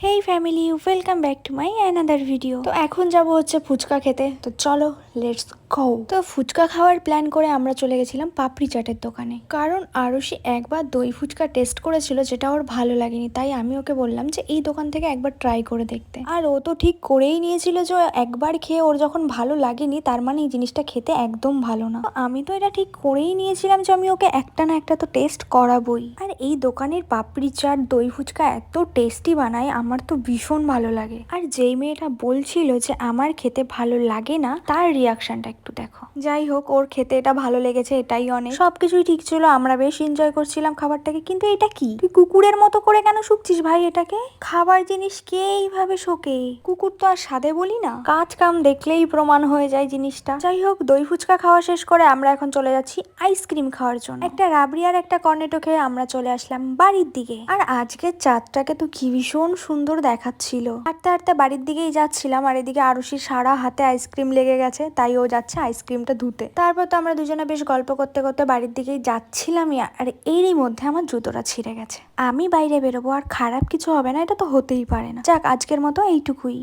Hey family, welcome back to my another video. তো এখন যাব হচ্ছে ফুচকা খেতে, তো চলো লেটস গো। তো ফুচকা খাওয়ার প্ল্যান করে আমরা চলে গেছিলাম পাপড়ি চাটের দোকানে, কারণ আরুষি একবার দই ফুচকা টেস্ট করেছিল যেটা ওর ভালো লাগেনি, তাই আমি ওকে বললাম যে এই দোকান থেকে একবার ট্রাই করে দেখতে। আর ও তো ঠিক করেই নিয়েছিল যে একবার খেয়ে ওর যখন ভালো লাগেনি তার মানে এই জিনিসটা খেতে একদম ভালো না। আমি তো এটা ঠিক করেই নিয়েছিলাম যে আমি ওকে একটা না একটা তো টেস্ট করাবোই। আর এই দোকানের পাপড়ি চাট দই ফুচকা এত টেস্টি বানায়, আমার তো ভীষণ ভালো লাগে। আর যেই মেয়েটা বলছিল যে আমার খেতে ভালো লাগে না, তার রিয়াকশনটা একটু দেখো। যাই হোক, ওর খেতে এটা ভালো লেগেছে, এটাই অনেক। সবকিছুই ঠিক ছিল, আমরা বেশ এনজয় করছিলাম খাবারটাকে। কিন্তু এটা কি, তুই কুকুরের মতো করে কেন শুকছিস ভাই? এটাকে খাবার জিনিস কে এইভাবে শোকে? কুকুর তো আর স্বাদে বলি না, কাজ কাম দেখলেই প্রমাণ হয়ে যায় জিনিসটা। যাই হোক, দই ফুচকা খাওয়া শেষ করে আমরা এখন চলে যাচ্ছি আইসক্রিম খাওয়ার জন্য। একটা রাবড়ি আর একটা কর্নেটো খেয়ে আমরা চলে আসলাম বাড়ির দিকে। আর আজকের চাঁদটাকে তো কি ভীষণ সুন্দর দেখাচ্ছিল। হাঁটতে হাঁটতে বাড়ির দিকেই যাচ্ছিলাম, আর এদিকে আরুষির সারা হাতে আইসক্রিম লেগে গেছে, তাই ও যাচ্ছে আইসক্রিমটা ধুতে। তারপর তো আমরা দুজনে বেশ গল্প করতে করতে বাড়ির দিকেই যাচ্ছিলামই, আর এরই মধ্যে আমার জুতোটা ছিঁড়ে গেছে। আমি বাইরে বেরোবো আর খারাপ কিছু হবে না, এটা তো হতেই পারে না। যাক, আজকের মতো এইটুকুই।